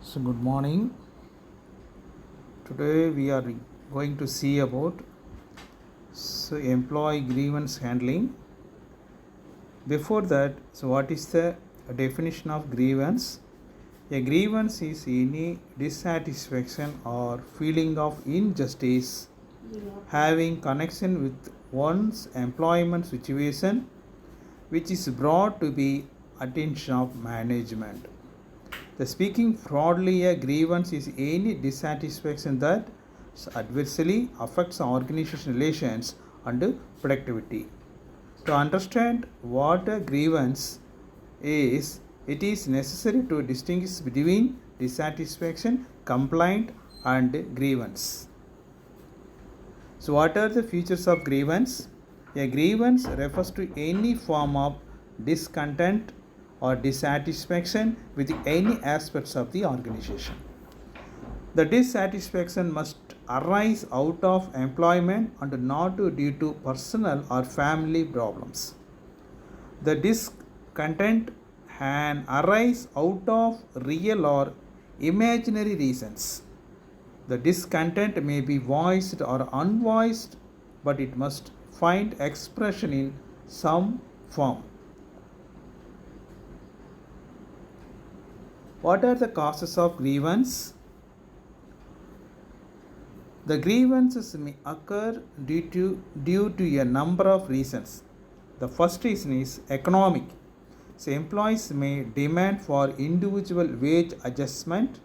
So good morning. Today we are going to see about employee grievance handling. Before that, what is the definition of grievance? A grievance is any dissatisfaction or feeling of injustice having connection with one's employment situation which is brought to the attention of management. The speaking broadly, a grievance is any dissatisfaction that adversely affects organization relations and productivity. To understand what a grievance is, it is necessary to distinguish between dissatisfaction, complaint, and grievance. So, what are the features of grievance? A grievance refers to any form of discontent or dissatisfaction with any aspects of the organization. The dissatisfaction must arise out of employment and not due to personal or family problems. The discontent can arise out of real or imaginary reasons. The discontent may be voiced or unvoiced, but it must find expression in some form. What are the causes of grievance? The grievances may occur due to a number of reasons. The first reason is economic. So employees may demand for individual wage adjustment.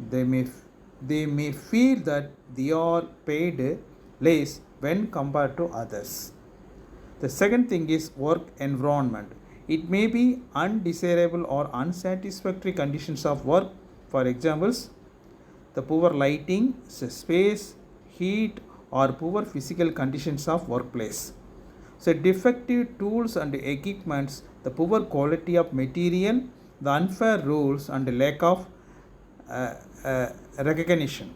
They may feel that they are paid less when compared to others. The second thing is work environment. It may be undesirable or unsatisfactory conditions of work. For examples, the poor lighting, space, heat, or poor physical conditions of workplace. So defective tools and equipments, the poor quality of material, the unfair rules, and the lack of recognition.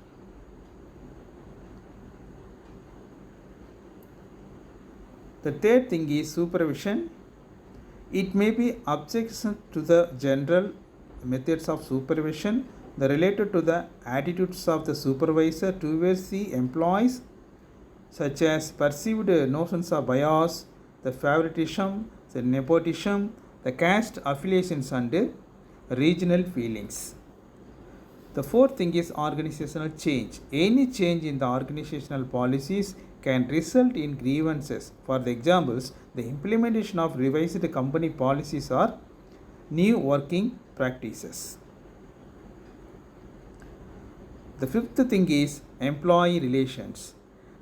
The third thing is supervision. It may be objection to the general methods of supervision, the related to the attitudes of the supervisor towards the employees, such as perceived notions of bias, the favoritism, the nepotism, the caste affiliations, and regional feelings. The fourth thing is organizational change. Any change in the organizational policies can result in grievances. For the examples, the implementation of revised company policies or new working practices. The fifth thing is employee relations.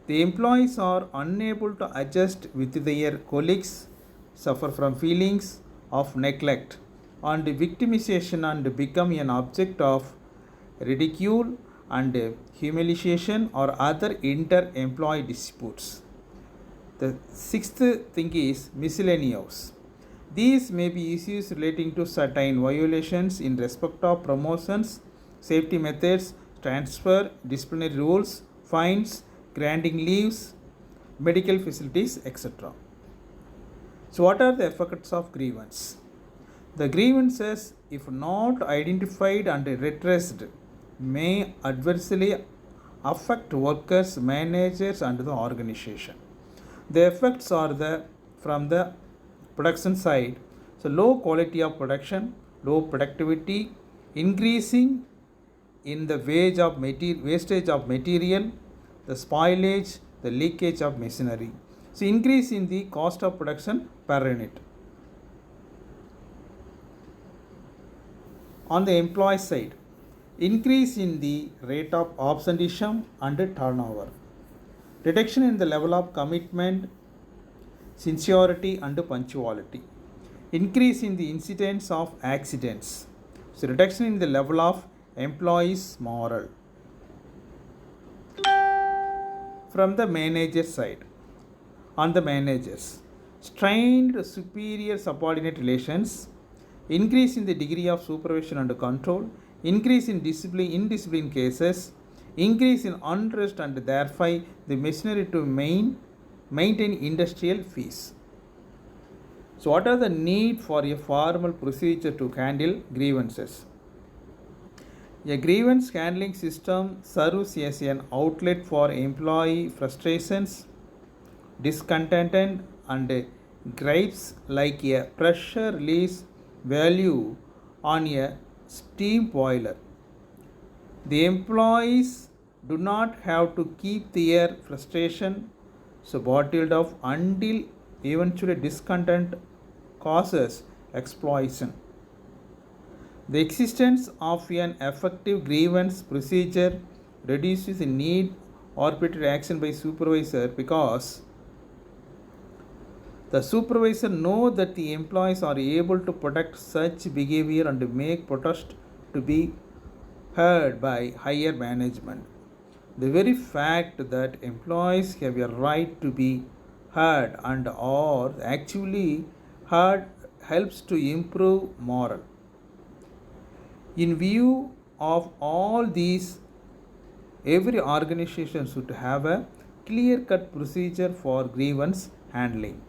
The employees are unable to adjust with their colleagues, suffer from feelings of neglect and victimization, and become an object of ridicule and humiliation or other inter-employee disputes. The sixth thing is miscellaneous. These may be issues relating to certain violations in respect of promotions, safety methods, transfer, disciplinary rules, fines, granting leaves, medical facilities, etc. So, what are the effects of grievance? The grievances, if not identified and redressed, may adversely affect workers, managers, and the organization. The effects are from the production side. So low quality of production, low productivity, increasing in the wastage of material, the spoilage, the leakage of machinery. So increase in the cost of production per unit. On the employee side, increase in the rate of absenteeism and turnover, reduction in the level of commitment, sincerity, and punctuality, increase in the incidence of accidents, so reduction in the level of employees' morale. From the manager side, on the managers, strained superior subordinate relations, increase in the degree of supervision and control, increase in indiscipline cases, increase in unrest, and thereby the machinery to maintain industrial fees. So, what are the need for a formal procedure to handle grievances? A grievance handling system serves as an outlet for employee frustrations, discontent, and gripes like a pressure release valve on a steam boiler. The employees do not have to keep their frustration so bottled up until eventually discontent causes exploitation. The existence of an effective grievance procedure reduces the need arbitrary action by supervisor because the supervisor knows that the employees are able to protect such behavior and make protest to be heard by higher management. The very fact that employees have a right to be heard and are actually heard helps to improve morale. In view of all these, every organization should have a clear cut procedure for grievance handling.